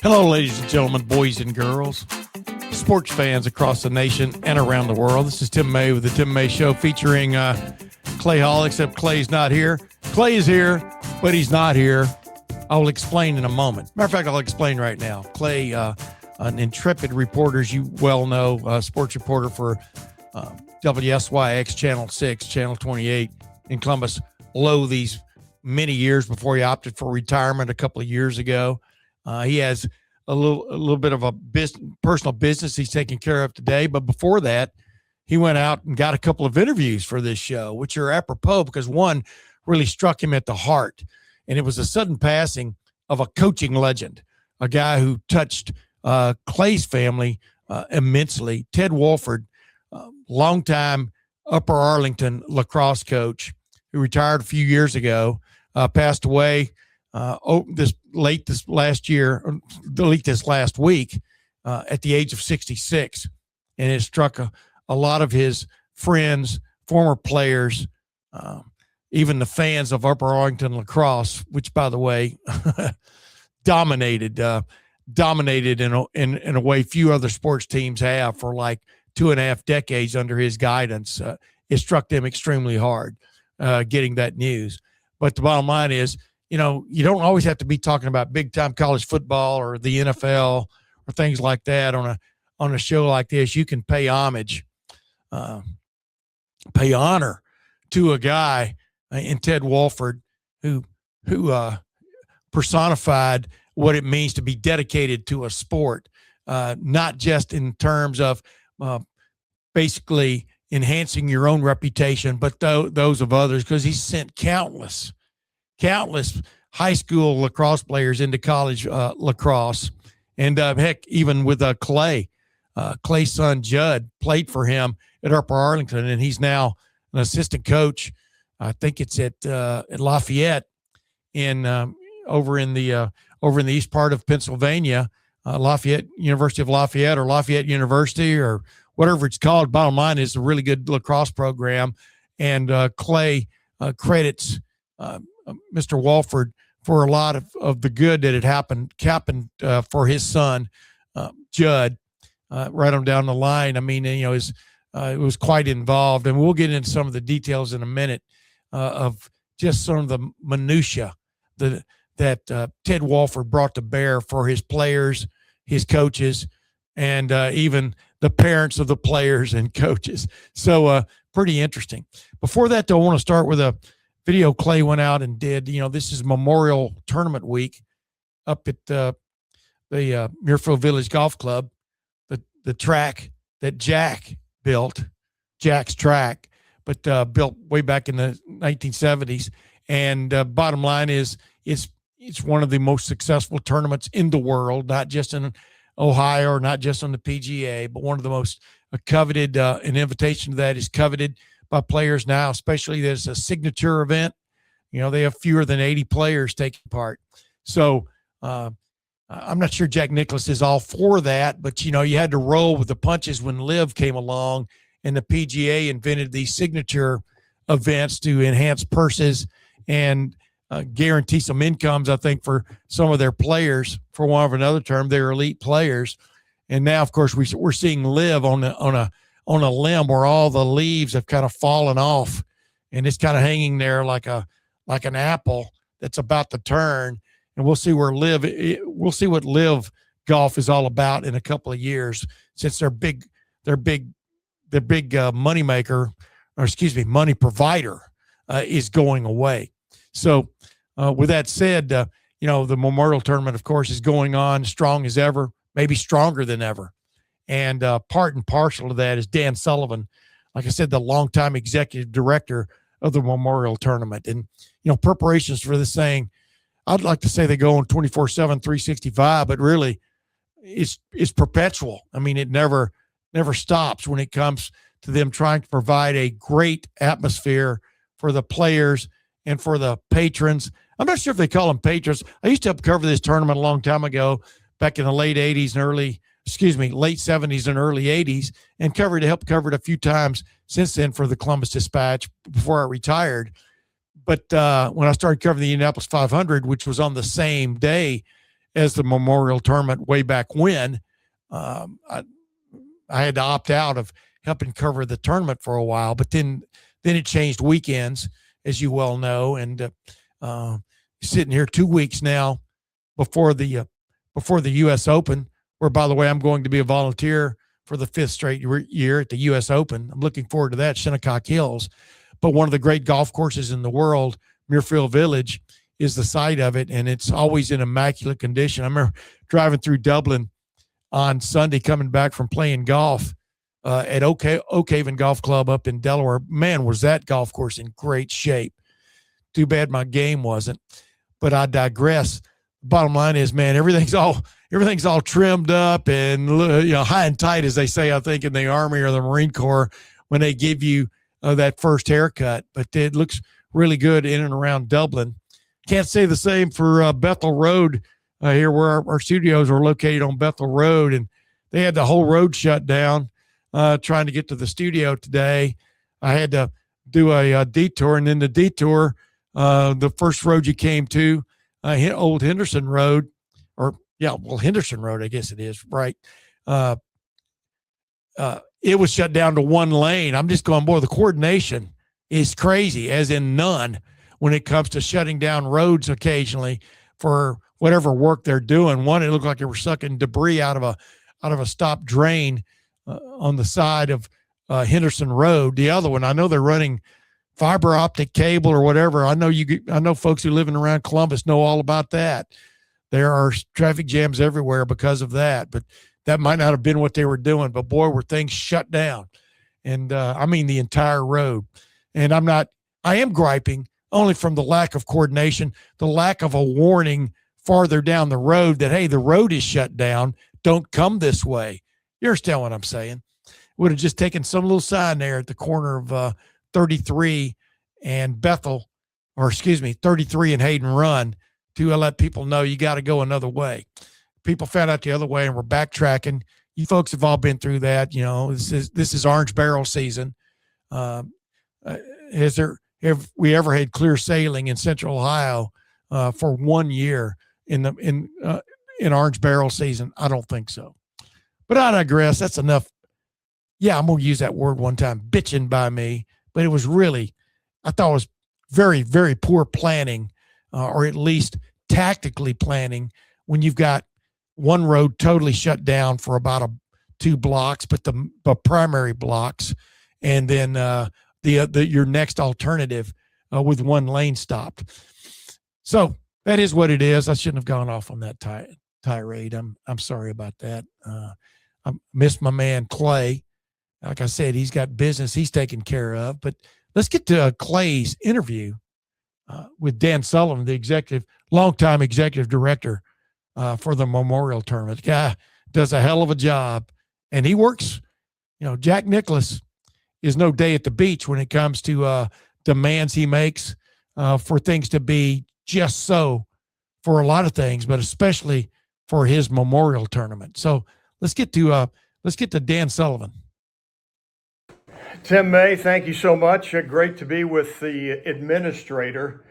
Hello, ladies and gentlemen, boys and girls, sports fans across the nation and around the world. This is Tim May with the Tim May Show featuring Clay Hall, except Clay's not here. Clay is here, but he's not here. I will explain in a moment. Matter of fact, I'll explain right now. Clay, an intrepid reporter, as you well know, sports reporter for WSYX Channel 6, Channel 28 in Columbus, below these many years before he opted for retirement a couple of years ago. He has a little bit of a personal business he's taking care of today. But before that, he went out and got a couple of interviews for this show, which are apropos because one really struck him at the heart. And it was a sudden passing of a coaching legend, a guy who touched Clay's family immensely. Ted Wolford, longtime Upper Arlington lacrosse coach who retired a few years ago, passed away this last week at the age of 66. And it struck a lot of his friends, former players, even the fans of Upper Arlington lacrosse, which, by the way, dominated in a way few other sports teams have for like 2.5 decades under his guidance. It struck them extremely hard getting that news. But the bottom line is, you know, you don't always have to be talking about big-time college football or the NFL or things like that on a show like this. You can pay homage, pay honor to a guy in Ted Wolford who personified what it means to be dedicated to a sport, not just in terms of basically enhancing your own reputation, but those of others, because he's sent countless high school lacrosse players into college lacrosse. And heck, even with Clay's son Judd played for him at Upper Arlington, and he's now an assistant coach. I think it's at Lafayette over in the east part of Pennsylvania, Lafayette University of Lafayette or Lafayette University or whatever it's called. Bottom line is a really good lacrosse program, and Clay credits Mr. Wolford for a lot of the good that had happened for his son, Judd, right on down the line. I mean, you know, it was quite involved, and we'll get into some of the details in a minute of just some of the minutia that Ted Wolford brought to bear for his players, his coaches, and even the parents of the players and coaches. So pretty interesting. Before that, though, I want to start with a video Clay went out and did. You know, this is Memorial Tournament week up at the Muirfield Village Golf Club, the track that Jack built, Jack's track, but built way back in the 1970s. And bottom line is it's one of the most successful tournaments in the world, not just in Ohio or not just on the PGA, but one of the most coveted. An invitation to that is coveted by players now, especially there's a signature event. You know, they have fewer than 80 players taking part. So I'm not sure Jack Nicklaus is all for that, but, you know, you had to roll with the punches when LIV came along and the PGA invented these signature events to enhance purses and guarantee some incomes, I think, for some of their players, for want of another term, their elite players. And now, of course, we're seeing LIV on a limb where all the leaves have kind of fallen off, and it's kind of hanging there like an apple that's about to turn. And we'll see what LIV golf is all about in a couple of years, since their big money maker, or excuse me, money provider is going away. So with that said, you know, the Memorial Tournament, of course, is going on strong as ever, maybe stronger than ever. And part and parcel to that is Dan Sullivan, like I said, the longtime executive director of the Memorial Tournament. And, you know, preparations for this thing, I'd like to say they go on 24/7, 365, but really it's perpetual. I mean, it never stops when it comes to them trying to provide a great atmosphere for the players and for the patrons. I'm not sure if they call them patrons. I used to help cover this tournament a long time ago, back in the late 70s and early 80s, and helped cover it a few times since then for the Columbus Dispatch before I retired. But when I started covering the Indianapolis 500, which was on the same day as the Memorial Tournament way back when, I had to opt out of helping cover the tournament for a while. But then it changed weekends, as you well know, and sitting here 2 weeks now before the U.S. Open, where, by the way, I'm going to be a volunteer for the 5th straight year at the U.S. Open. I'm looking forward to that, Shinnecock Hills. But one of the great golf courses in the world, Muirfield Village, is the site of it, and it's always in immaculate condition. I remember driving through Dublin on Sunday, coming back from playing golf at Oak Haven Golf Club up in Delaware. Man, was that golf course in great shape. Too bad my game wasn't. But I digress. Bottom line is, man, everything's all trimmed up and high and tight, as they say, I think, in the Army or the Marine Corps when they give you that first haircut. But it looks really good in and around Dublin. Can't say the same for Bethel Road here, where our studios are located on Bethel Road, and they had the whole road shut down trying to get to the studio today. I had to do a detour, and then the detour, the first road you came to, Old Henderson Road, Henderson Road, I guess it is, right? It was shut down to one lane. I'm just going, boy, the coordination is crazy, as in none, when it comes to shutting down roads occasionally for whatever work they're doing. One, it looked like they were sucking debris out of a stop drain on the side of Henderson Road. The other one, I know they're running fiber optic cable or whatever. I know folks who live in around Columbus know all about that. There are traffic jams everywhere because of that, but that might not have been what they were doing. But boy, were things shut down, and I mean the entire road. And I am griping only from the lack of coordination, the lack of a warning farther down the road that, hey, the road is shut down. Don't come this way. You understand what I'm saying? Would have just taken some little sign there at the corner of 33 and 33 and Hayden Run to let people know you got to go another way. People found out the other way and were backtracking. You folks have all been through that. This is orange barrel season. Have we ever had clear sailing in Central Ohio for 1 year in orange barrel season? I don't think so. But I digress. That's enough. Yeah, I'm going to use that word one time, bitching by me. But it was really, I thought it was very, very poor planning, or at least tactically planning, when you've got one road totally shut down for about 2 blocks, but the primary blocks, and then your next alternative with one lane stopped. So that is what it is. I shouldn't have gone off on that tirade. I'm sorry about that. I miss my man Clay. Like I said, he's got business he's taken care of. But let's get to Clay's interview with Dan Sullivan, the longtime executive director for the Memorial Tournament. The guy does a hell of a job, and he works. Jack Nicklaus is no day at the beach when it comes to demands he makes for things to be just so for a lot of things, but especially for his Memorial Tournament. So let's get to Dan Sullivan. Tim May, thank you so much. Great to be with the administrator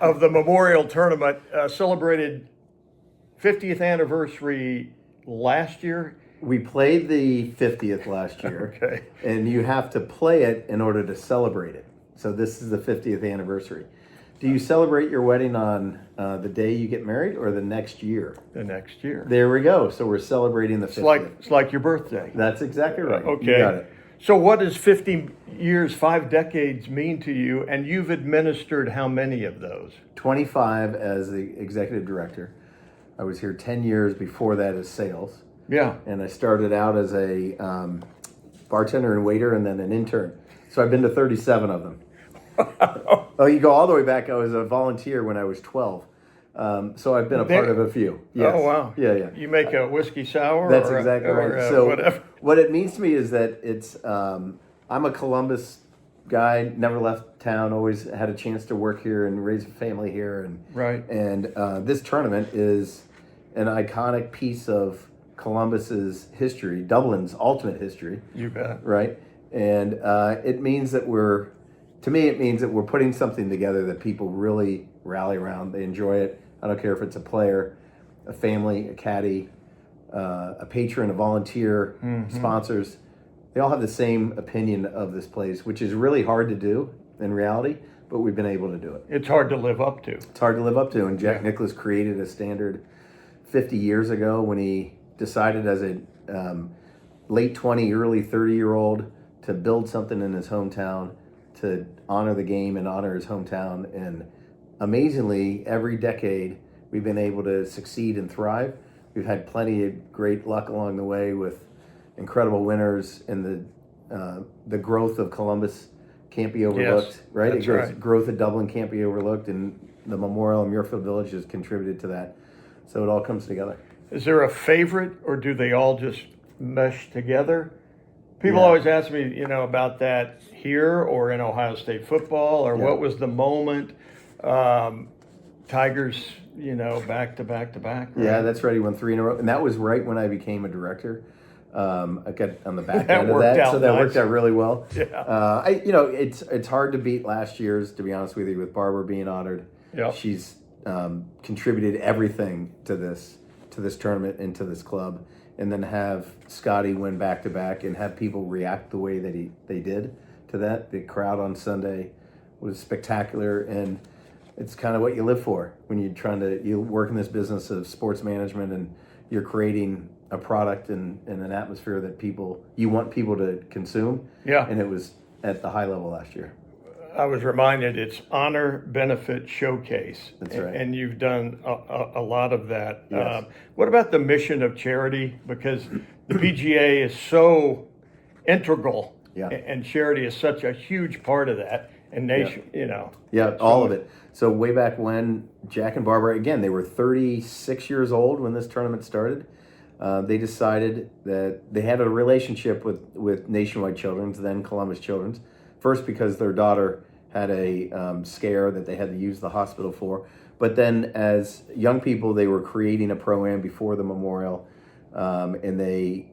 of the Memorial Tournament. Celebrated 50th anniversary last year. We played the 50th last year. Okay. And you have to play it in order to celebrate it. So this is the 50th anniversary. Do you celebrate your wedding on the day you get married or the next year? The next year. There we go. So we're celebrating the 50th. It's like your birthday. That's exactly right. Okay. You got it. So what does 50 years, 5 decades mean to you? And you've administered how many of those? 25 as the executive director. I was here 10 years before that as sales. Yeah. And I started out as a bartender and waiter and then an intern. So I've been to 37 of them. Oh, you go all the way back. I was a volunteer when I was 12. So I've been a part of a few. Yes. Oh, wow. Yeah. You make a whiskey sour? That's exactly right. So whatever. What it means to me is that it's, I'm a Columbus guy, never left town, always had a chance to work here and raise a family here. Right. And this tournament is an iconic piece of Columbus's history, Dublin's ultimate history. You bet. Right. And it means that we're to me, it means that we're putting something together that people really rally around. They enjoy it. I don't care if it's a player, a family, a caddy, a patron, a volunteer, sponsors. They all have the same opinion of this place, which is really hard to do in reality, but we've been able to do it. It's hard to live up to. It's hard to live up to, and Jack Nicklaus created a standard 50 years ago when he decided as a late 20, early 30-year-old to build something in his hometown, to honor the game and honor his hometown. And amazingly, every decade, we've been able to succeed and thrive. We've had plenty of great luck along the way with incredible winners, and the growth of Columbus can't be overlooked, right? That's right. Growth of Dublin can't be overlooked, and the Memorial and Muirfield Village has contributed to that. So it all comes together. Is there a favorite, or do they all just mesh together? People Yeah. always ask me, about that here or in Ohio State football, or Yeah. what was the moment? Tigers, back to back to back. Right? Yeah, that's right. He won 3 in a row, and that was right when I became a director. I got on the back That end of worked that, out so that nice. worked out really well. Yeah. It's hard to beat last year's, to be honest with you, with Barbara being honored. Yeah. She's contributed everything to this tournament and to this club, and then have Scotty win back to back and have people react the way that they did to that. The crowd on Sunday was spectacular, and it's kind of what you live for when you work in this business of sports management, and you're creating a product and an atmosphere that you want people to consume. Yeah. And it was at the high level last year. I was reminded it's Honor Benefit Showcase. That's right. And you've done a lot of that. Yes. What about the mission of charity? Because the PGA is so integral, Yeah. and charity is such a huge part of that. And nation, Yeah, all of it. So way back when, Jack and Barbara, again, they were 36 years old when this tournament started. They decided that they had a relationship with Nationwide Children's, then Columbus Children's. First, because their daughter had a scare that they had to use the hospital for. But then as young people, they were creating a pro-am before the memorial. And they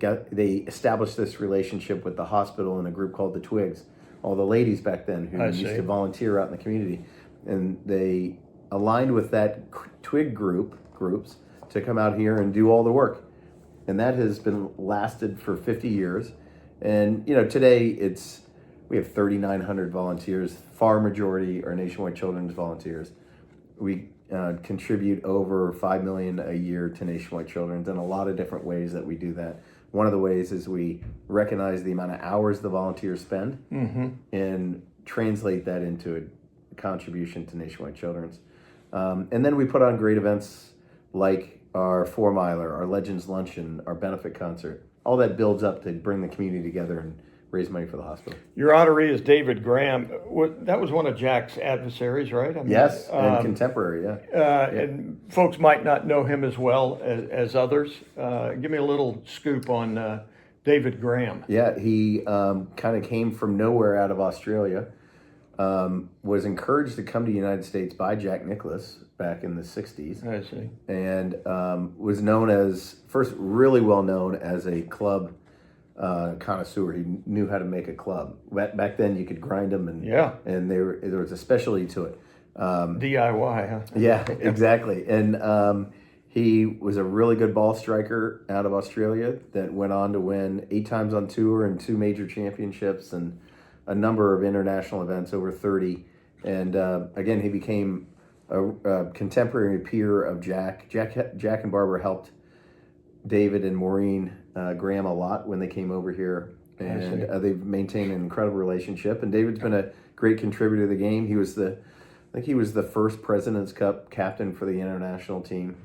established this relationship with the hospital and a group called the Twigs. All the ladies back then who used to volunteer out in the community. And they aligned with that Twig groups to come out here and do all the work. And that has been lasted for 50 years. And, today we have 3,900 volunteers. Far majority are Nationwide Children's volunteers. We contribute over $5 million a year to Nationwide Children's in a lot of different ways that we do that. One of the ways is we recognize the amount of hours the volunteers spend and translate that into a contribution to Nationwide Children's. And then we put on great events like our 4-miler, our Legends Luncheon, our benefit concert. All that builds up to bring the community together and raise money for the hospital. Your honoree is David Graham. That was one of Jack's adversaries, right? I mean, Yes, and contemporary, yeah. And folks might not know him as well as others. Give me a little scoop on David Graham. Yeah, he kind of came from nowhere out of Australia, was encouraged to come to the United States by Jack Nicklaus back in the 60s. I see. And was really well known as a club connoisseur. He knew how to make a club. Back then you could grind them, and there was a specialty to it. DIY, huh? Yeah, exactly. And he was a really good ball striker out of Australia that went on to win 8 times on tour and 2 major championships and a number of international events, over 30. And again, he became a contemporary peer of Jack. Jack and Barbara helped David and Maureen Graham a lot when they came over here, and they've maintained an incredible relationship. And David's been a great contributor to the game. He was I think he was the first President's Cup captain for the international team,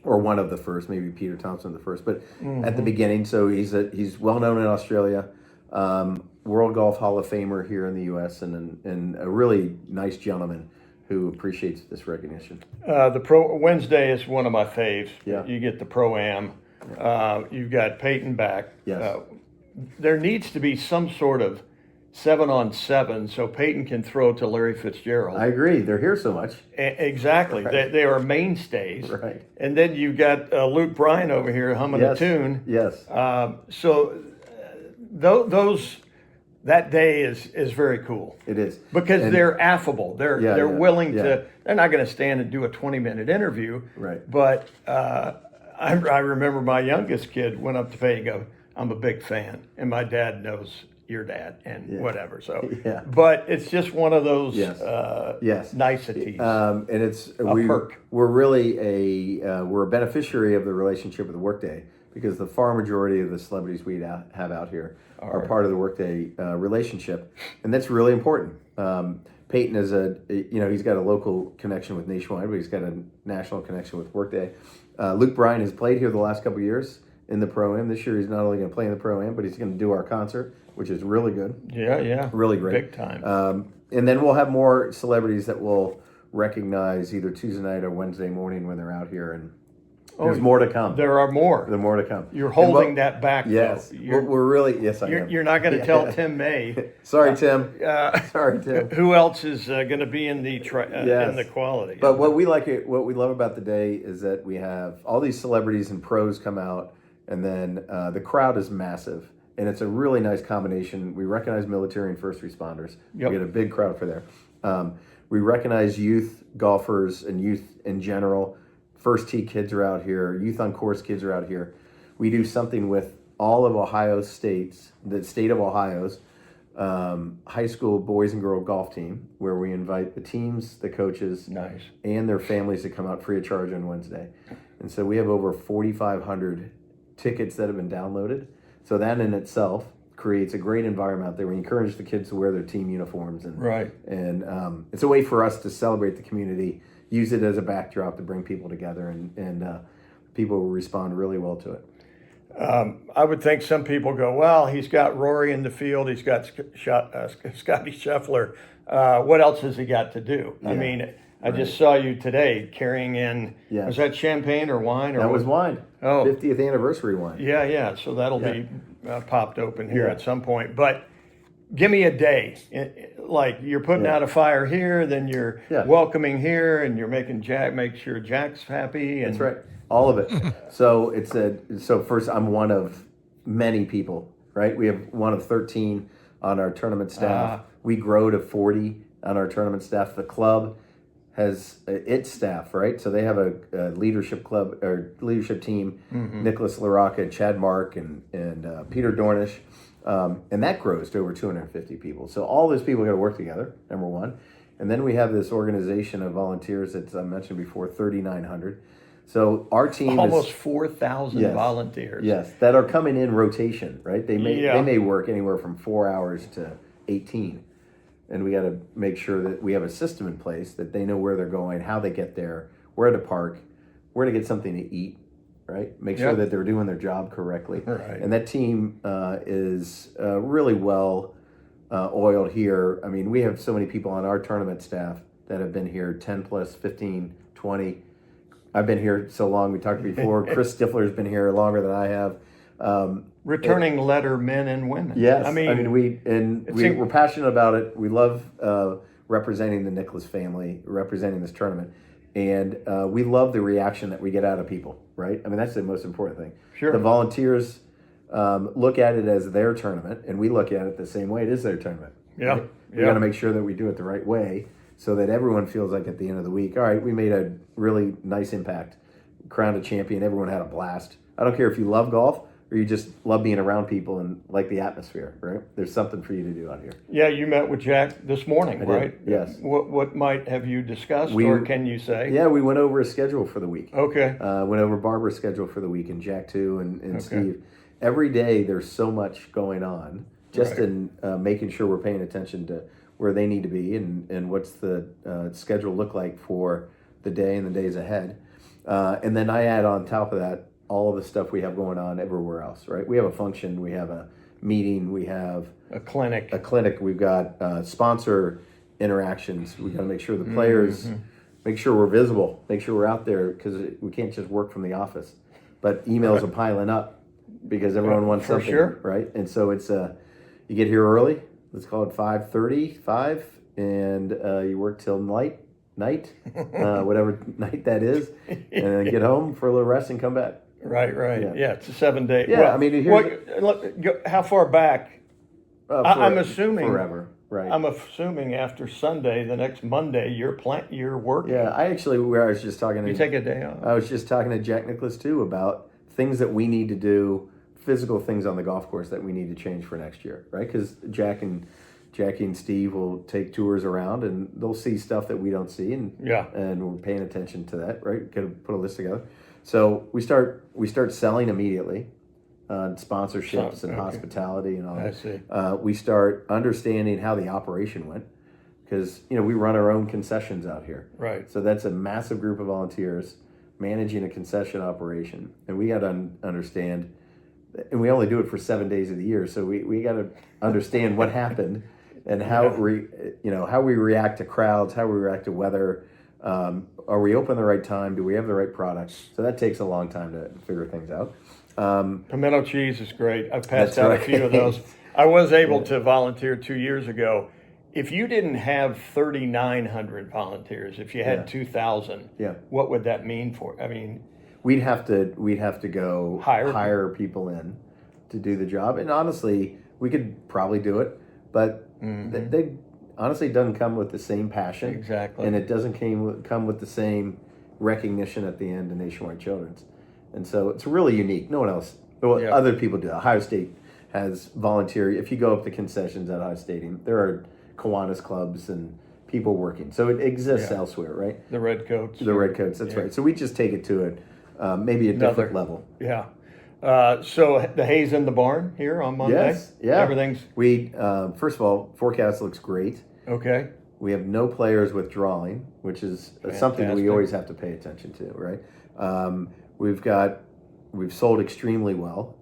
or one of the first, maybe Peter Thompson the first, but at the beginning. So he's well known in Australia, World Golf Hall of Famer here in the U.S., and a really nice gentleman who appreciates this recognition. Wednesday is one of my faves. Yeah. You get the Pro-Am. You've got Peyton back. Yes. There needs to be some sort of 7-on-7 so Peyton can throw to Larry Fitzgerald. I agree. They're here so much. Exactly. Right. They are mainstays. Right. And then you've got Luke Bryan over here humming a tune. Yes. So those that day is very cool. It is. Because And- they're affable. They're willing yeah. to, they're not going to stand and do a 20-minute interview. Right. But I remember my youngest kid went up to me and go, I'm a big fan. And my dad knows your dad and whatever. So, Yeah. but it's just one of those Yes. niceties. And it's perk. we're really we're a beneficiary of the relationship with the Workday, because the far majority of the celebrities we have out here are part of the Workday relationship, and that's really important. Peyton is he's got a local connection with Nationwide, but he's got a national connection with Workday. Luke Bryan has played here the last couple of years in the Pro-Am. This year he's not only going to play in the Pro-Am, but he's going to do our concert, which is really good. Yeah. Really great. Big time. And then we'll have more celebrities that we'll recognize either Tuesday night or Wednesday morning when they're out here, and there's more to come. There are more. There's more to come. You're holding that back, Yes. though. We're really, yes, I am. You're not going to tell Tim May. Sorry, Tim. Sorry, Tim. Who else is going to be in the in the quality? But what we love about the day is that we have all these celebrities and pros come out, and then the crowd is massive, and it's a really nice combination. We recognize military and first responders. Yep. We get a big crowd for there. We recognize youth golfers and youth in general. First tee kids are out here. Youth on course kids are out here. We do something with all of Ohio states, the state of Ohio's high school boys and girl golf team, where we invite the teams, the coaches, and their families to come out free of charge on Wednesday. And so we have over 4,500 tickets that have been downloaded. So that in itself creates a great environment out there. We encourage the kids to wear their team uniforms, and it's a way for us to celebrate the community, use it as a backdrop to bring people together, and people will respond really well to it. I would think some people go, well, he's got Rory in the field, he's got Scotty Scheffler. What else has he got to do? I mean, I just saw you today carrying in, was that champagne or wine? Or that was wine. Oh, 50th anniversary wine. Yeah. So that'll be popped open here at some point. But give me a day. Like you're putting out a fire here, then you're welcoming here, and you're making make sure Jack's happy. And that's right. All of it. So so first, I'm one of many people, right? We have one of 13 on our tournament staff. We grow to 40 on our tournament staff. The club has its staff, right? So they have a leadership club or leadership team, Nicholas LaRocca, Chad Mark, and Peter Dornish. And that grows to over 250 people. So all those people got to work together, number one. And then we have this organization of volunteers that I mentioned before, 3,900. So our team almost 4,000 volunteers. Yes, that are coming in rotation, right? They may work anywhere from 4 hours to 18. And we got to make sure that we have a system in place that they know where they're going, how they get there, where to park, where to get something to eat, right? Make sure that they're doing their job correctly. Right. And that team is really well oiled here. I mean, we have so many people on our tournament staff that have been here 10 plus, 15, 20. I've been here so long, we talked before. Chris Stifler's been here longer than I have. Returning letter men and women. Yes, I mean we're passionate about it. We love representing the Nicklaus family, representing this tournament, and we love the reaction that we get out of people. Right? I mean, that's the most important thing. Sure. The volunteers look at it as their tournament, and we look at it the same way. It is their tournament. Yeah. Right? We got to make sure that we do it the right way, so that everyone feels like at the end of the week, all right, we made a really nice impact, crowned a champion. Everyone had a blast. I don't care if you love golf or you just love being around people and like the atmosphere, right? There's something for you to do out here. Yeah, you met with Jack this morning, right? Yes. What might have you discussed, or can you say? Yeah, we went over a schedule for the week. Okay. Went over Barbara's schedule for the week, and Jack too, and Steve. Every day there's so much going on, just in making sure we're paying attention to where they need to be and what's the schedule look like for the day and the days ahead. And then I add on top of that all of the stuff we have going on everywhere else, right? We have a function, we have a meeting, we have a clinic. We've got sponsor interactions. We got to make sure the players, make sure we're visible, make sure we're out there, because we can't just work from the office. But emails are piling up because everyone wants something, right? And so it's you get here early. Let's call it 5:35, and you work till night, whatever night that is, and then get home for a little rest and come back. Right. Yeah, it's a 7 day. Yeah, well, I mean, how far back I'm assuming forever, right? I'm assuming after Sunday, the next Monday, you're working. Yeah, I was just talking to. You take a day off. I was just talking to Jack Nicklaus too about things that we need to do, physical things on the golf course that we need to change for next year, right? Because Jackie and Steve will take tours around and they'll see stuff that we don't see, and we're paying attention to that, right? Got to put a list together. So we start selling immediately. Sponsorships and hospitality and all. I see. We start understanding how the operation went, because we run our own concessions out here. Right. So that's a massive group of volunteers managing a concession operation, and we got to understand. And we only do it for 7 days of the year, so we got to understand what happened and how how we react to crowds, how we react to weather. Are we open the right time? Do we have the right products? So that takes a long time to figure things out. Pimento cheese is great. I've passed out a few of those. I was able to volunteer 2 years ago. If you didn't have 3,900 volunteers, if you had 2,000, what would that mean for? I mean, we'd have to go hire people in to do the job, and honestly, we could probably do it, but they honestly doesn't come with the same passion, exactly, and it doesn't come with the same recognition at the end of Nationwide Children's. And so it's really unique. No one else, other people do. Ohio State has volunteer. If you go up to concessions at Ohio Stadium, there are Kiwanis clubs and people working. So it exists elsewhere, right? The Redcoats. The Redcoats, that's right. So we just take it to maybe a different level. Yeah. So the hay's in the barn here on Monday? Yes, yeah. Everything's... First of all, forecast looks great. Okay. We have no players withdrawing, which is something we always have to pay attention to, right? We've sold extremely well.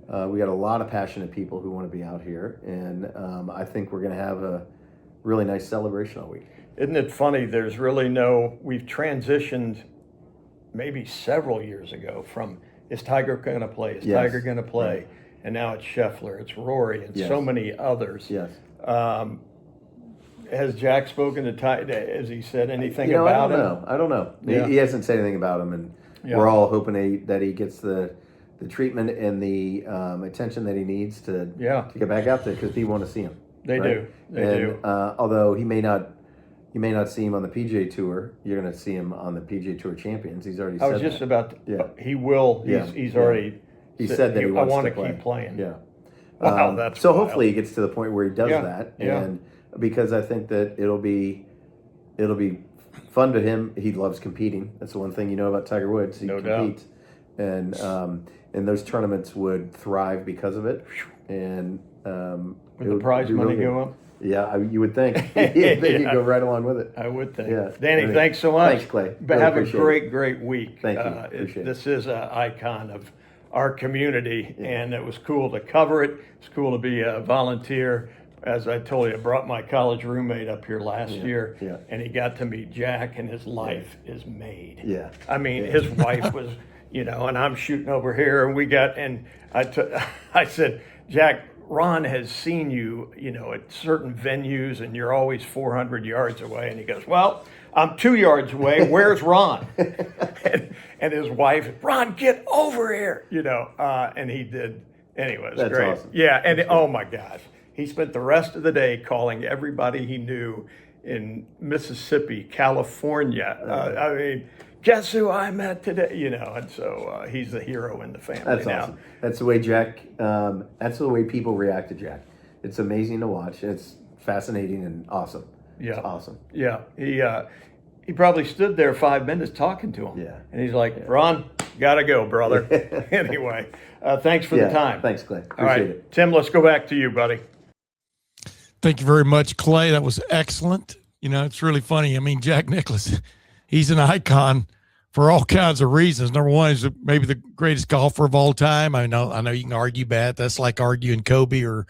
We got a lot of passionate people who want to be out here, and I think we're going to have a really nice celebration all week. Isn't it funny? We've transitioned maybe several years ago from is Tiger going to play? Is Tiger going to play? Right. And now it's Scheffler, it's Rory, and so many others. Yes. Has Jack spoken to Tiger? Has he said anything about him? I don't know. Yeah. He hasn't said anything about him, and we're all hoping that he gets the treatment and the attention that he needs to get back out there, because people want to see him. They do. They do. Although you may not see him on the PGA Tour, you're going to see him on the PGA Tour Champions. He's already said that. I was just about to, he will. He's already said that he wants to play. I want to keep playing. Yeah. Wow, that's so wild. Hopefully he gets to the point where he does that. And because I think that it'll be fun to him. He loves competing. That's the one thing about Tiger Woods. He competes. Doubt. And those tournaments would thrive because of it. And would the prize money go up? Yeah, you would think. You'd go right along with it. I would think. Yeah. Danny, thanks so much. Thanks, Clay. But have a great week. Thank you. Appreciate this is an icon of our community, and it was cool to cover it. It's cool to be a volunteer. As I told you, I brought my college roommate up here last year, and he got to meet Jack, and his life is made. Yeah. I mean, his wife was, and I'm shooting over here, and I said, Jack, Ron has seen you, at certain venues, and you're always 400 yards away. And he goes, well, I'm 2 yards away. Where's Ron? and his wife, Ron, get over here, and he did. Anyway, it was That's great. Awesome. Yeah, and oh my gosh, he spent the rest of the day calling everybody he knew in Mississippi, California. I mean, guess who I met today? And so he's the hero in the family. That's now. Awesome. That's the way Jack. That's the way people react to Jack. It's amazing to watch. It's fascinating and awesome. Yeah, it's awesome. Yeah, he probably stood there 5 minutes talking to him. Yeah, and he's like, Ron, gotta go, brother. Anyway, thanks for the time. Thanks, Clay. Appreciate All right, it. Tim, let's go back to you, buddy. Thank you very much, Clay. That was excellent. It's really funny. I mean, Jack Nicklaus, he's an icon for all kinds of reasons. Number one, he's maybe the greatest golfer of all time. I know you can argue that. That's like arguing Kobe or,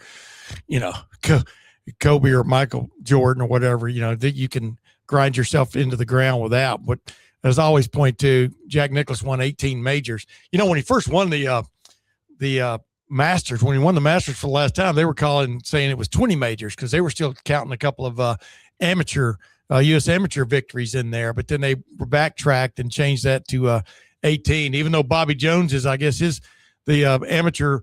Kobe or Michael Jordan or whatever, that you can grind yourself into the ground without. But as I always point to, Jack Nicklaus won 18 majors. When he first won the Masters, when he won the Masters for the last time, they were saying it was 20 majors because they were still counting a couple of amateur U.S. amateur victories in there, but then they were backtracked and changed that to 18. Even though Bobby Jones is, I guess, the amateur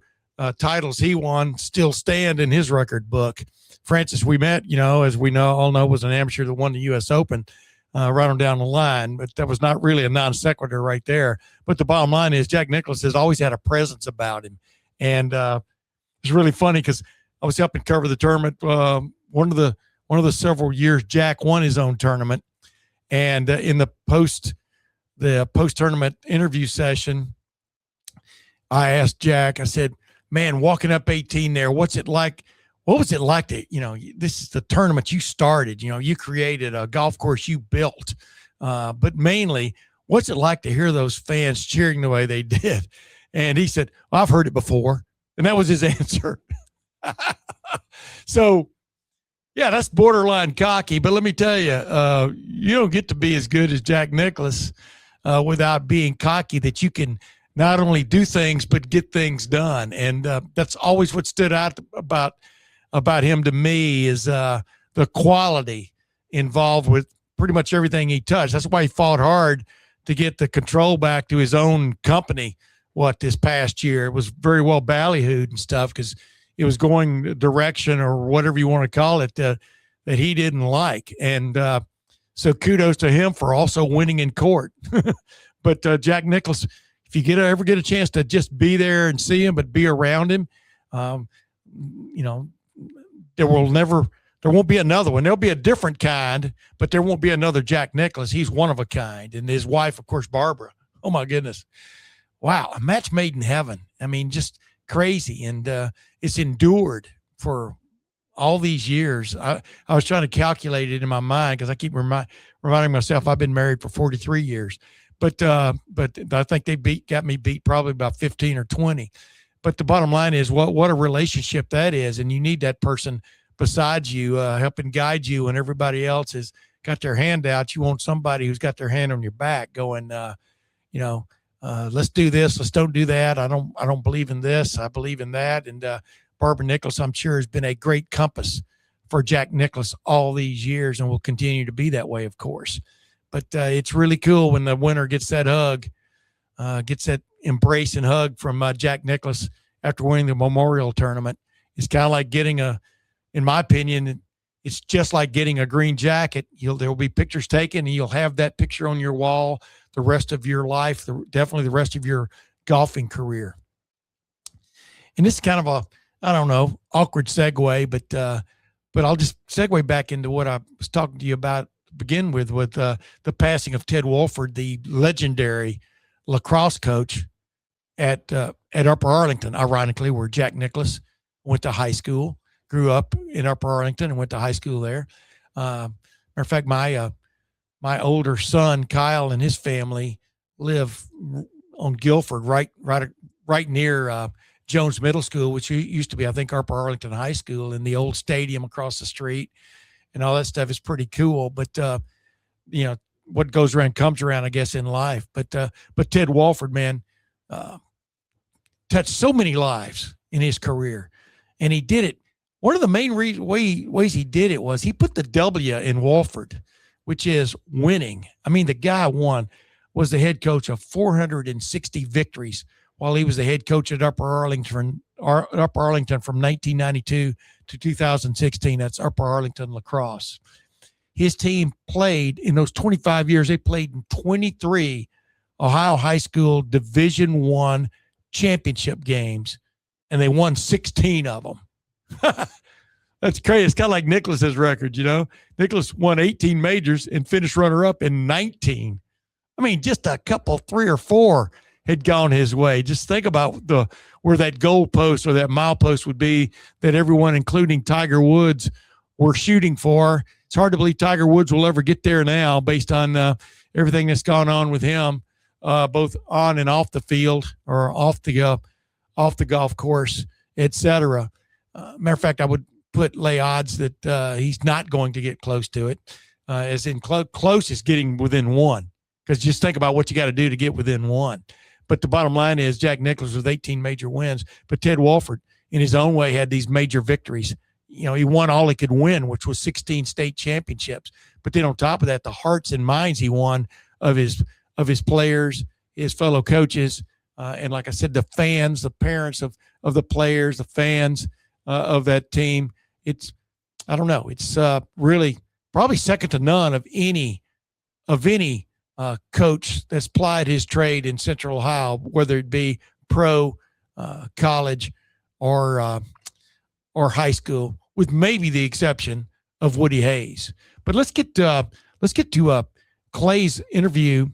titles he won still stand in his record book. Francis, we met, as we all know, was an amateur that won the U.S. Open right on down the line, but that was not really a non sequitur right there. But the bottom line is Jack Nicklaus has always had a presence about him. And it's really funny because I was helping cover the tournament. One of the several years Jack won his own tournament. And in the post tournament interview session, I asked Jack, I said, man, walking up 18 there, what's it like? What was it like to, this is the tournament you started, you created a golf course you built. But mainly, what's it like to hear those fans cheering the way they did? And he said, well, I've heard it before. And that was his answer. So, yeah, that's borderline cocky. But let me tell you, you don't get to be as good as Jack Nicklaus without being cocky, that you can not only do things, but get things done. And that's always what stood out about him to me is the quality involved with pretty much everything he touched. That's why he fought hard to get the control back to his own company. This past year, it was very well ballyhooed and stuff because it was going a direction or whatever you want to call it that he didn't like. And so kudos to him for also winning in court. But Jack Nicklaus, if you ever get a chance to just be there and see him, but be around him, there won't be another one. There'll be a different kind, but there won't be another Jack Nicklaus. He's one of a kind. And his wife, of course, Barbara. Oh my goodness. Wow. A match made in heaven. I mean, just crazy. And it's endured for all these years. I was trying to calculate it in my mind because I keep reminding myself I've been married for 43 years. But I think they got me beat probably about 15 or 20. But the bottom line is what a relationship that is. And you need that person beside you, helping guide you when everybody else has got their hand out. You want somebody who's got their hand on your back going, let's do this. Let's don't do that. I don't believe in this. I believe in that. And Barbara Nicklaus, I'm sure, has been a great compass for Jack Nicklaus all these years and will continue to be that way, of course. But it's really cool when the winner gets that hug, gets that embrace and hug from Jack Nicklaus after winning the Memorial Tournament. It's kind of like getting in my opinion, it's just like getting a green jacket. There will be pictures taken, and you'll have that picture on your wall the rest of your life, definitely the rest of your golfing career. And this is kind of awkward segue, but I'll just segue back into what I was talking to you about to begin with the passing of Ted Wolford, the legendary lacrosse coach at Upper Arlington, ironically, where Jack Nicklaus went to high school, grew up in Upper Arlington and went to high school there. Matter of fact, my older son, Kyle, and his family live on Guilford, right near Jones Middle School, which used to be, I think, Upper Arlington High School, and the old stadium across the street and all that stuff is pretty cool. But, what goes around comes around, I guess, in life. But Ted Wolford, man, touched so many lives in his career, and he did it. One of the main ways he did it was he put the W in Wolford, which is winning. I mean, the guy was the head coach of 460 victories while he was the head coach at Upper Arlington from 1992 to 2016. That's Upper Arlington lacrosse. His team played in those 25 years. They played in 23 Ohio high school Division I championship games, and they won 16 of them. That's crazy. It's kind of like Nicklaus's record, Nicklaus won 18 majors and finished runner-up in 19. I mean, just a couple, 3 or 4 had gone his way. Just think about where that goal post or that milepost would be that everyone, including Tiger Woods, were shooting for. It's hard to believe Tiger Woods will ever get there now based on everything that's gone on with him, both on and off the field or off the golf course, etc. Matter of fact, I would lay odds that he's not going to get close to it, as in close is getting within one, because just think about what you got to do to get within one. But the bottom line is Jack Nicklaus with 18 major wins, but Ted Wolford in his own way had these major victories. He won all he could win, which was 16 state championships. But then on top of that, the hearts and minds he won of his players, his fellow coaches, and like I said, the fans, the parents of the players, the fans of that team. I don't know. It's really probably second to none of any coach that's plied his trade in Central Ohio, whether it be pro, college, or high school, with maybe the exception of Woody Hayes. But let's get to Clay's interview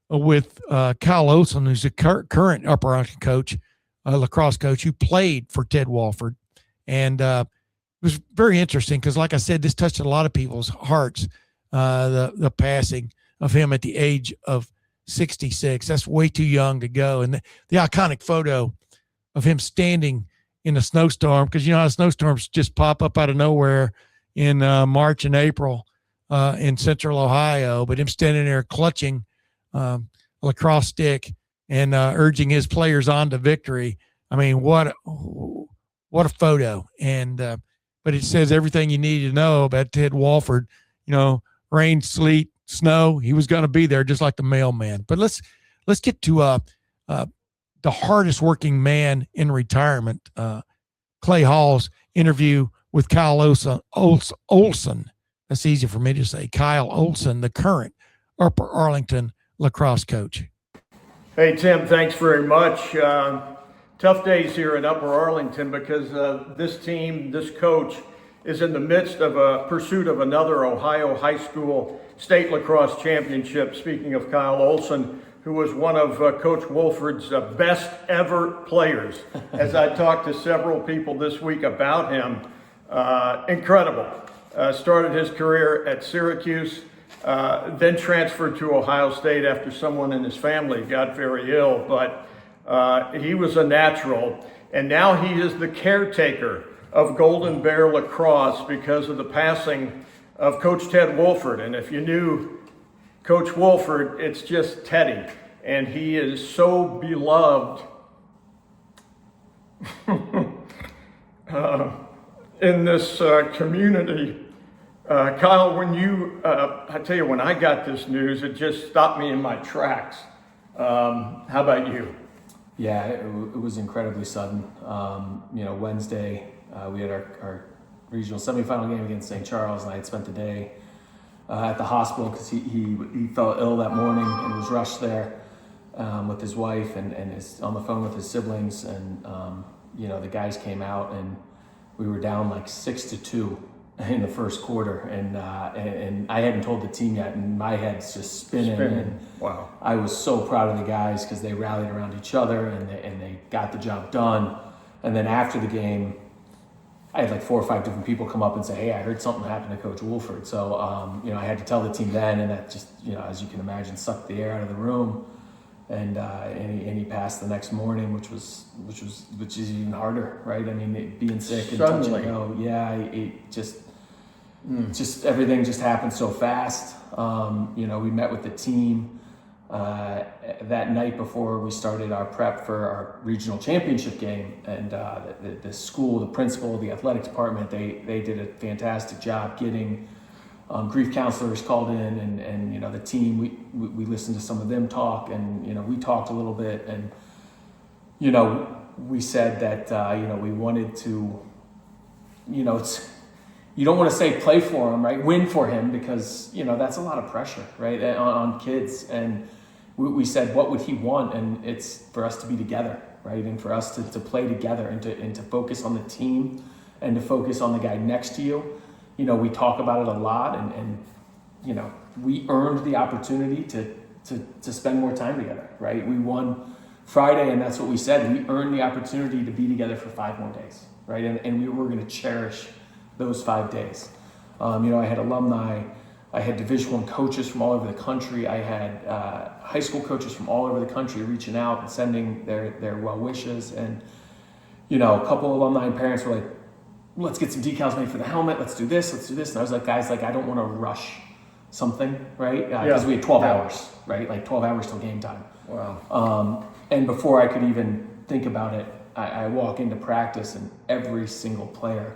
with Kyle Olson, who's the current Upper Arlington coach, lacrosse coach, who played for Ted Wolford. And it was very interesting because, like I said, this touched a lot of people's hearts, the passing of him at the age of 66. That's way too young to go. And the iconic photo of him standing in a snowstorm, because you know how snowstorms just pop up out of nowhere in March and April in Central Ohio, but him standing there clutching a lacrosse stick and urging his players on to victory. I mean, what a photo. And but it says everything you need to know about Ted Wolford. You know, rain, sleet, snow, he was going to be there just like the mailman. But let's get to the hardest working man in retirement, Clay Hall's interview with Kyle Olson. That's easy for me to say. Kyle Olson, the current Upper Arlington lacrosse coach. Hey, Tim, thanks very much. Tough days here in Upper Arlington because this team, this coach, is in the midst of a pursuit of another Ohio high school state lacrosse championship. Speaking of Kyle Olson, who was one of Coach Wolford's best ever players. As I talked to several people this week about him, incredible. Started his career at Syracuse, then transferred to Ohio State after someone in his family got very ill, but he was a natural. And now he is the caretaker of Golden Bear lacrosse because of the passing of Coach Ted Wolford. And if you knew Coach Wolford, it's just Teddy. And he is so beloved in this community. Kyle, when I tell you, when I got this news, it just stopped me in my tracks. How about you? Yeah, it was incredibly sudden. Wednesday, we had our regional semifinal game against St. Charles, and I had spent the day at the hospital because he felt ill that morning and was rushed there with his wife and on the phone with his siblings. And, the guys came out and we were down like 6-2 in the first quarter. And I hadn't told the team yet, and my head's just spinning. And wow. I was so proud of the guys because they rallied around each other and they got the job done. And then after the game, I had like 4 or 5 different people come up and say, hey, I heard something happened to Coach Wolford. So, I had to tell the team then, and that just, as you can imagine, sucked the air out of the room. And he passed the next morning, which is even harder, right? I mean, being sick and touch and go, yeah, it just everything just happened so fast. We met with the team that night before we started our prep for our regional championship game, and the school, the principal, the athletic department, they did a fantastic job getting grief counselors called in, and the team, we listened to some of them talk, and we talked a little bit, and we said that we wanted to, it's, you don't want to say play for him, right? Win for him, because that's a lot of pressure, right, on kids. And we said, what would he want? And it's for us to be together, right? And for us to play together and to focus on the team and to focus on the guy next to you. We talk about it a lot, and we earned the opportunity to spend more time together, right? We won Friday, and that's what we said. We earned the opportunity to be together for 5 more days, right? And we were going to cherish those 5 days. I had alumni, I had Division I coaches from all over the country. I had high school coaches from all over the country reaching out and sending their well wishes. And, a couple of alumni and parents were like, let's get some decals made for the helmet. Let's do this. And I was like, guys, I don't want to rush something, right? Because we had 12 hours, right? Like 12 hours till game time. Wow. And before I could even think about it, I walk into practice and every single player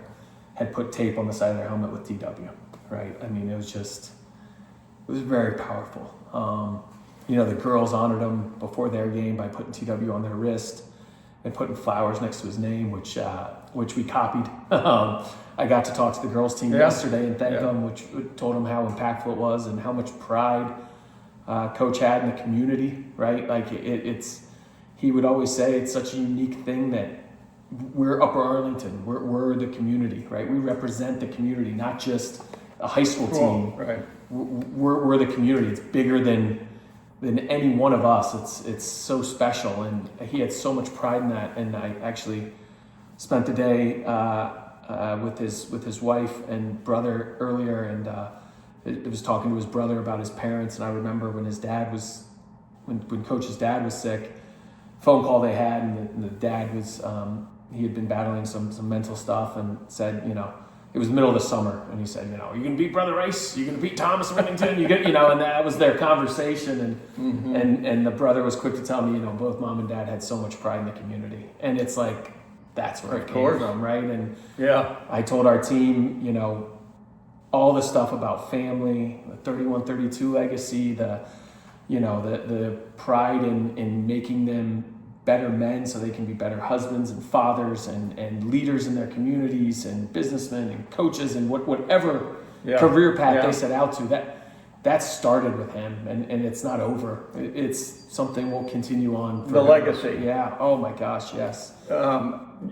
had put tape on the side of their helmet with TW, right? I mean, it was very powerful. the girls honored him before their game by putting TW on their wrist and putting flowers next to his name, which we copied. I got to talk to the girls team yesterday and thank them, which told them how impactful it was and how much pride Coach had in the community, right? Like he would always say it's such a unique thing that we're Upper Arlington, we're the community, right? We represent the community, not just a high school team. Right. We're the community. It's bigger than any one of us. It's so special, and he had so much pride in that. And I actually spent the day with his wife and brother earlier, and it was talking to his brother about his parents. And I remember when his dad was, when Coach's dad was sick, phone call they had, and the dad was he had been battling some mental stuff, and said, it was the middle of the summer, and he said, you're gonna beat Brother Rice, you're gonna beat Thomas Remington, and that was their conversation, and the brother was quick to tell me, both mom and dad had so much pride in the community, and it's like that's where it came from, right? And I told our team, all the stuff about family, the 31-32 legacy, the pride in making them better men so they can be better husbands and fathers and leaders in their communities and businessmen and coaches and whatever career path they set out to. That started with him, and it's not over. It's something we'll continue on. The legacy. Yeah. Oh my gosh, yes.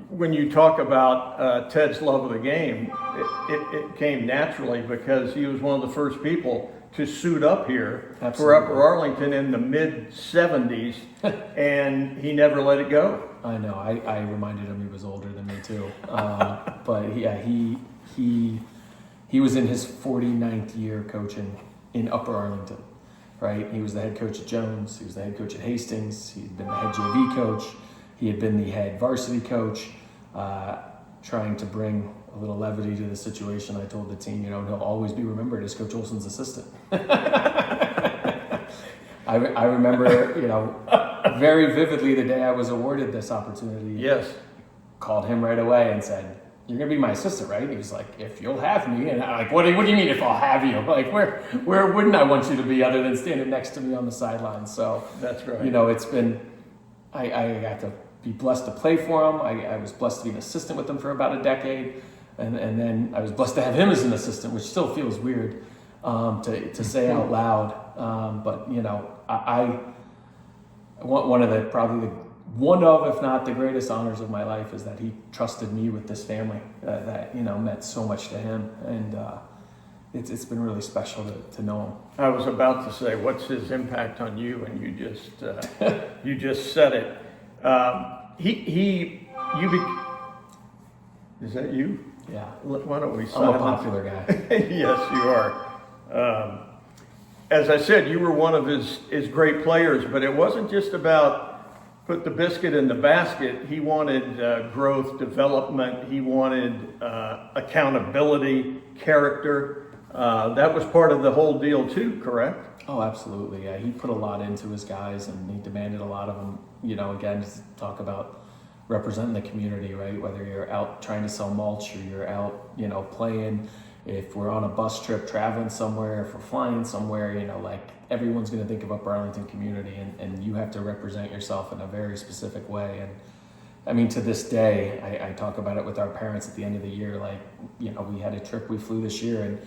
When you talk about Ted's love of the game, it came naturally because he was one of the first people to suit up here for Upper Arlington in the mid-'70s, and he never let it go. I know. I reminded him he was older than me too. But yeah, he was in his 49th year coaching in Upper Arlington, right? He was the head coach at Jones. He was the head coach at Hastings. He'd been the head JV coach. He had been the head varsity coach, trying to bring a little levity to the situation. I told the team, he'll always be remembered as Coach Olson's assistant. I remember, very vividly the day I was awarded this opportunity. Yes. Called him right away and said, "You're gonna be my assistant, right?" He was like, "If you'll have me." And I'm like, what do you mean if I'll have you? Like, where wouldn't I want you to be other than standing next to me on the sidelines? So that's right. It's been, I got to be blessed to play for him. I was blessed to be an assistant with him for about a decade. And then I was blessed to have him as an assistant, which still feels weird to say out loud. But I one of if not the greatest honors of my life is that he trusted me with this family that meant so much to him, and it's been really special to know him. I was about to say, what's his impact on you, and you just said it. Is that you? Yeah. Why don't we I'm a popular guy. Yes, you are. As I said, you were one of his great players, but it wasn't just about put the biscuit in the basket. He wanted growth, development. He wanted accountability, character. That was part of the whole deal too, correct? Oh, absolutely. Yeah, he put a lot into his guys, and he demanded a lot of them. Again, just talk about representing the community, right? Whether you're out trying to sell mulch or you're out, playing, if we're on a bus trip traveling somewhere, if we're flying somewhere, everyone's going to think of Upper Arlington community, and you have to represent yourself in a very specific way. And I mean, to this day, I talk about it with our parents at the end of the year. We had a trip we flew this year, and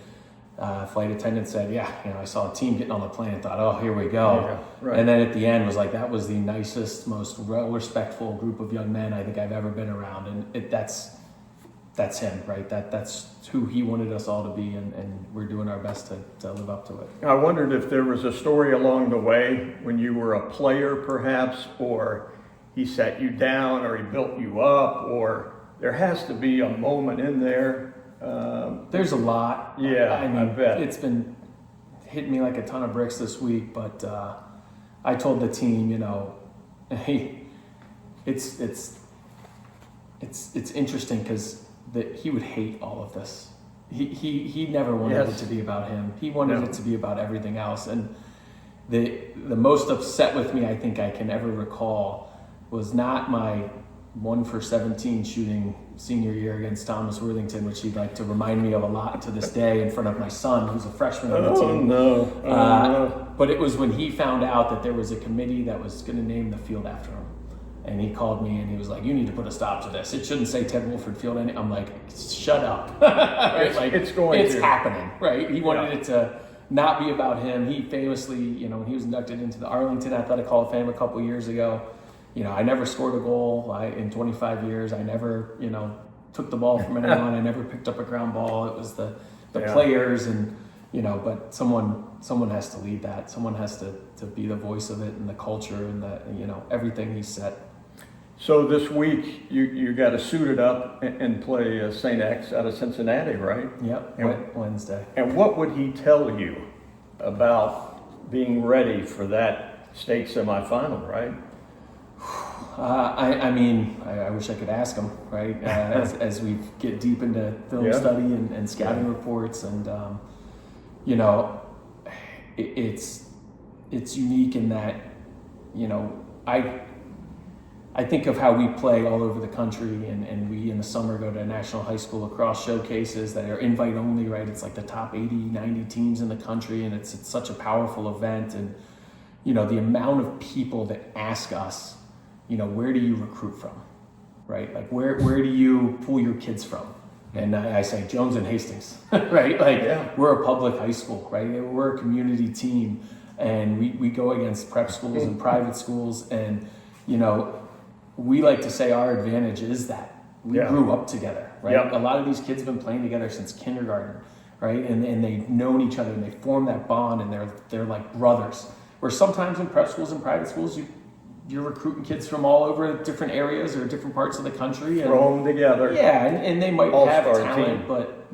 flight attendant said, I saw a team getting on the plane and thought, oh, here we go. Yeah, right. And then at the end was like, that was the nicest, most respectful group of young men I think I've ever been around. And that's him, right? That's who he wanted us all to be, and we're doing our best to live up to it. I wondered if there was a story along the way when you were a player perhaps, or he sat you down, or he built you up, or there has to be a moment in there. There's a lot. Yeah, I bet. It's been hitting me like a ton of bricks this week, but I told the team, it's interesting because he would hate all of this. He never wanted it to be about him. He wanted it to be about everything else. And the most upset with me I think I can ever recall was not my 1 for 17 shooting senior year against Thomas Worthington, which he'd like to remind me of a lot to this day in front of my son, who's a freshman on the team. No. But it was when he found out that there was a committee that was going to name the field after him. And he called me and he was like, you need to put a stop to this. It shouldn't say Ted Wolford Field. I'm like, shut up. Right? Like, it's happening, right? He wanted it to not be about him. He famously, when he was inducted into the Arlington Athletic Hall of Fame a couple years ago, I never scored a goal in 25 years. I never, took the ball from anyone. I never picked up a ground ball. It was the players and, but someone has to lead that. Someone has to be the voice of it and the culture and the, everything he set. So this week you got to suit it up and play St. X out of Cincinnati, right? Yep, Wednesday. And what would he tell you about being ready for that state semifinal, right? I wish I could ask him, right? As we get deep into film study and scouting reports, and it's unique in that, I think of how we play all over the country, and we in the summer go to national high school lacrosse showcases that are invite only, right? It's like the top 80, 90 teams in the country, and it's such a powerful event, and the amount of people that ask us, where do you recruit from, right? Like where do you pull your kids from? And I say Jones and Hastings, right? We're a public high school, right? We're a community team, and we go against prep schools and private schools, and we like to say our advantage is that we grew up together, right? A lot of these kids have been playing together since kindergarten, right? And they've known each other and they form that bond, and they're like brothers. Where sometimes in prep schools and private schools, you're recruiting kids from all over different areas or different parts of the country. And, throw them together. Yeah, and they might have talent, team. but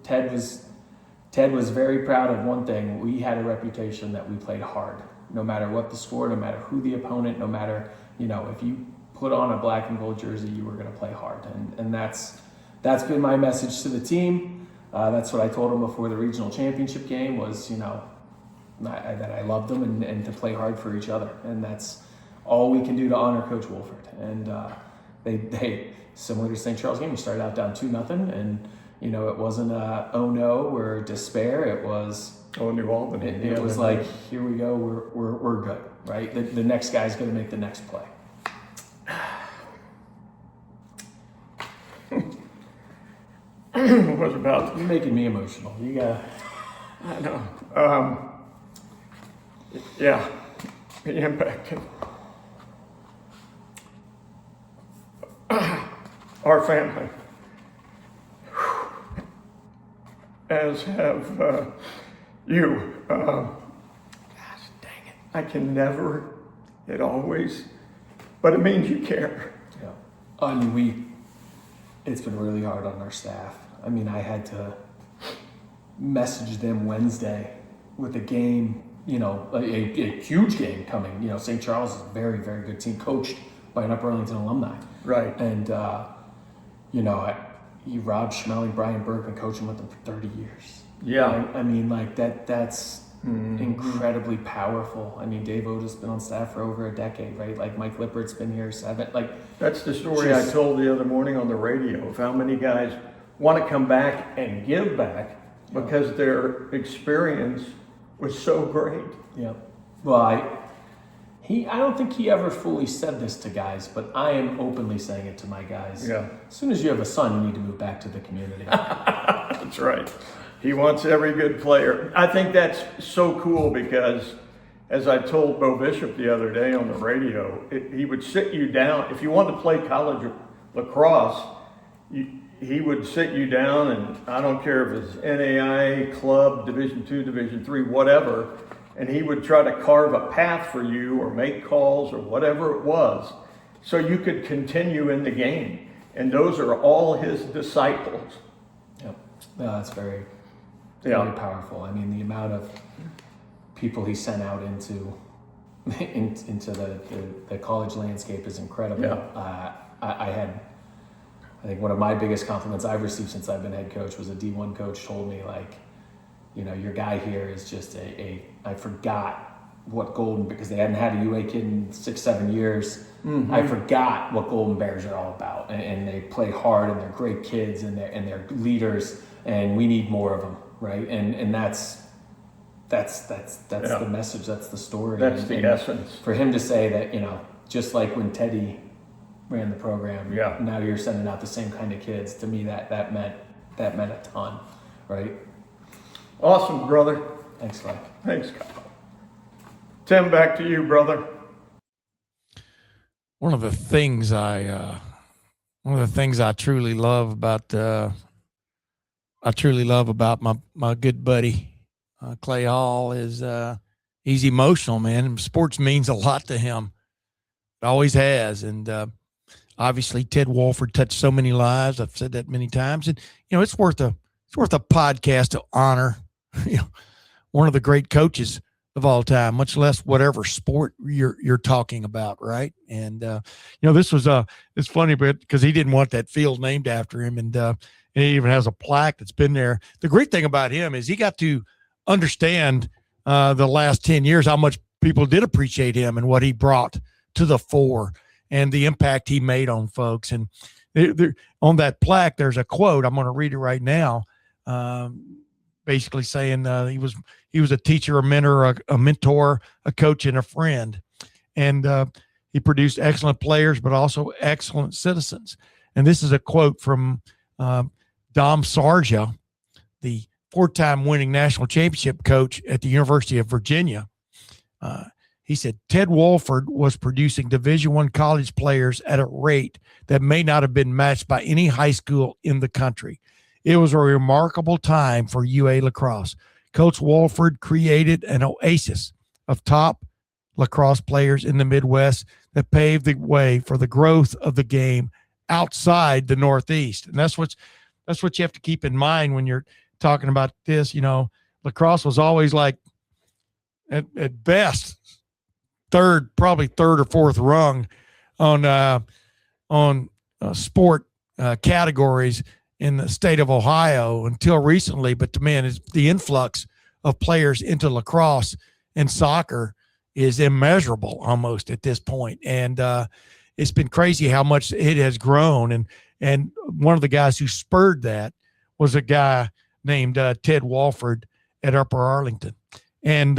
Ted was very proud of one thing. We had a reputation that we played hard, no matter what the score, no matter who the opponent, no matter, if you put on a black and gold jersey, you were going to play hard. And that's been my message to the team. That's what I told them before the regional championship game was, that I loved them and to play hard for each other. And that's all we can do to honor Coach Wolford. And they similar to St. Charles game, we started out down 2-0, and it wasn't a oh no or despair. It was New Albany. It was like, here we go, we're good, right? The next guy's going to make the next play. What about? You're making me emotional. You got. I know. The impact. Our family, as have you. Gosh, dang it! I can never. It always, but it means you care. Yeah. It's been really hard on our staff. I had to message them Wednesday with a game, a huge game coming. St. Charles is a very, very good team, coached by an Upper Arlington alumni. Right. And, Rob Schmeling, Brian Burke, been coaching with them for 30 years. Yeah. That's incredibly powerful. Dave Oda's been on staff for over a decade, right? Like Mike Lippert's been here 7. That's the story I told the other morning on the radio of how many guys want to come back and give back because their experience was so great. Yeah. Well, I don't think he ever fully said this to guys, but I am openly saying it to my guys. Yeah. As soon as you have a son, you need to move back to the community. That's right. He wants every good player. I think that's so cool because, as I told Bo Bishop the other day on the radio, he would sit you down. If you wanted to play college lacrosse, he would sit you down, and I don't care if it's NAIA, club, Division II, Division III, whatever, and he would try to carve a path for you or make calls or whatever it was so you could continue in the game. And those are all his disciples. Yep. That's very, very powerful. The amount of people he sent out into the college landscape is incredible. Yeah. I think one of my biggest compliments I've received since I've been head coach was a D1 coach told me, your guy here is just I forgot what Golden, because they hadn't had a UA kid in 6-7 years. I forgot what Golden Bears are all about, and they play hard, and they're great kids, and they're leaders, and we need more of them, right? And that's the message, that's the story. That's the essence. For him to say that, just like when Teddy ran the program, now you're sending out the same kind of kids. To me, that meant a ton, right? Awesome, brother. Thanks, Mike. Thanks, Kyle. Tim, back to you, brother. One of the things I truly love about my good buddy Clay Hall is he's emotional, man. Sports means a lot to him. It always has, and obviously Ted Wolford touched so many lives. I've said that many times, and it's worth a podcast to honor one of the great coaches of all time, much less whatever sport you're talking about, right? And this was it's funny, but because he didn't want that field named after him, and he even has a plaque that's been there. The great thing about him is he got to understand the last 10 years how much people did appreciate him and what he brought to the fore and the impact he made on folks. And on that plaque, there's a quote. I'm going to read it right now. Basically saying he was a teacher, a mentor, a coach, and a friend. And he produced excellent players, but also excellent citizens. And this is a quote from Dom Sarja, the 4-time winning national championship coach at the University of Virginia. He said, Ted Wolford was producing Division I college players at a rate that may not have been matched by any high school in the country. It was a remarkable time for UA lacrosse. Coach Wolford created an oasis of top lacrosse players in the Midwest that paved the way for the growth of the game outside the Northeast. And that's what you have to keep in mind when you're talking about this. Lacrosse was always like at best probably third or fourth rung on sport categories in the state of Ohio until recently. But man, the influx of players into lacrosse and soccer is immeasurable almost at this point. And it's been crazy how much it has grown. And one of the guys who spurred that was a guy named Ted Wolford at Upper Arlington. And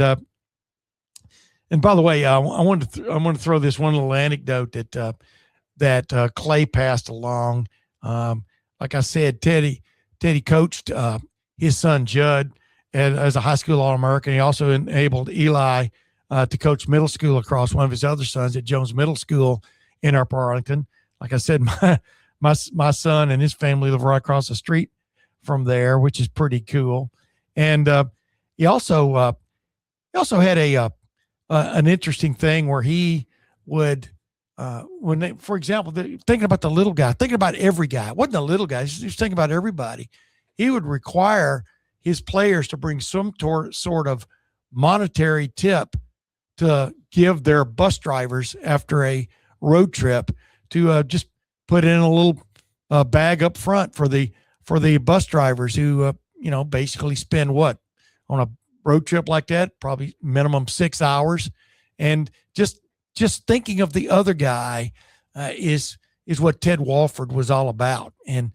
by the way, I want to throw this one little anecdote that Clay passed along. Like I said, Teddy coached his son Judd as a high school All-American. He also enabled Eli to coach middle school lacrosse, one of his other sons at Jones Middle School in Upper Arlington. Like I said, my son and his family live right across the street from there, which is pretty cool. And he also had an interesting thing where he would for example, thinking about the little guy, thinking about every guy. It wasn't the little guy. He was thinking about everybody. He would require his players to bring some sort of monetary tip to give their bus drivers after a road trip to just put in a little bag up front for the bus drivers who, basically spend what on a road trip like that, probably minimum 6 hours. And just thinking of the other guy is what Ted Wolford was all about. And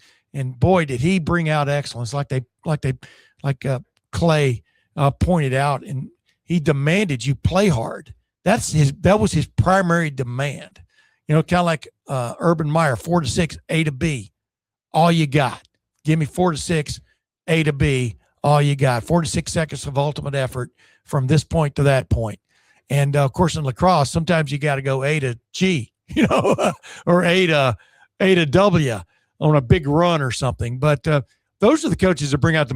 boy, did he bring out excellence like Clay pointed out. And he demanded you play hard. That was his primary demand. Kind of like Urban Meyer, 4 to 6, A to B, all you got. Give me 4 to 6, A to B, all you got. 4 to 6 seconds of ultimate effort from this point to that point. And of course, in lacrosse, sometimes you got to go A to G, or A to W on a big run or something. But those are the coaches that bring out the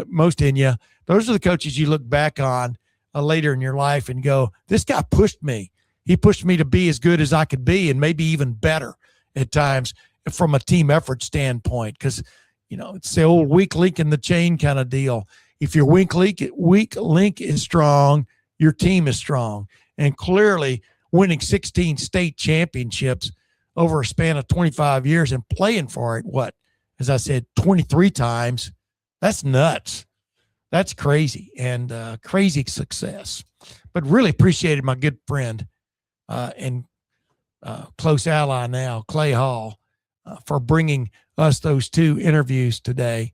most in you. Those are the coaches you look back on later in your life and go, this guy pushed me. He pushed me to be as good as I could be, and maybe even better at times from a team effort standpoint. Because it's the old weak link in the chain kind of deal. If your weak link is strong, your team is strong. And clearly winning 16 state championships over a span of 25 years and playing for it, as I said, 23 times, that's nuts. That's crazy, and crazy success. But really appreciated my good friend and close ally now, Clay Hall, for bringing us those 2 interviews today.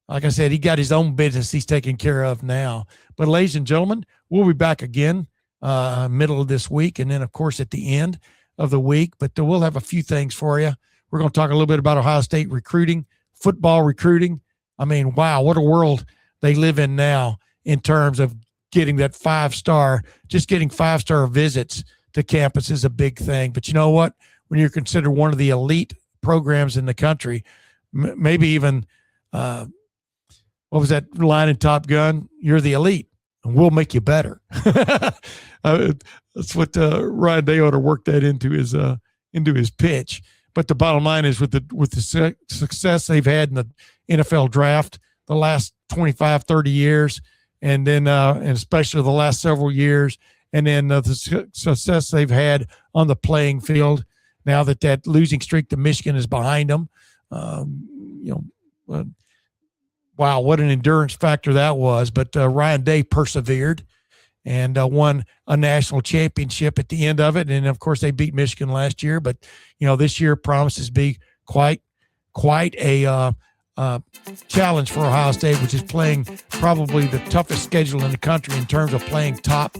Like I said, he got his own business he's taking care of now. But ladies and gentlemen, we'll be back again middle of this week, and then, of course, at the end of the week. But we'll have a few things for you. We're going to talk a little bit about Ohio State recruiting, football recruiting. I mean, wow, what a world they live in now in terms of getting that 5-star. Just getting 5-star visits to campus is a big thing. But you know what? When you're considered one of the elite programs in the country, maybe even what was that line in Top Gun? You're the elite, and we'll make you better. That's what Ryan Day ought to work that into his pitch. But the bottom line is with the success they've had in the NFL draft the last 25, 30 years, and then and especially the last several years, and then the success they've had on the playing field now that losing streak to Michigan is behind them. Wow, what an endurance factor that was. But Ryan Day persevered and won a national championship at the end of it. And, of course, they beat Michigan last year. But, this year promises to be quite a challenge for Ohio State, which is playing probably the toughest schedule in the country in terms of playing top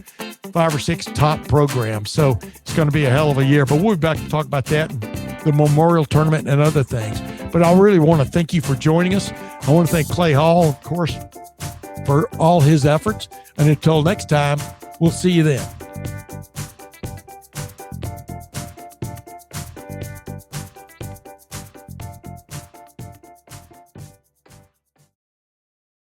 5 or 6 top programs. So it's going to be a hell of a year. But we'll be back to talk about that and the Memorial Tournament and other things. But I really want to thank you for joining us. I want to thank Clay Hall, of course, for all his efforts. And until next time, we'll see you then.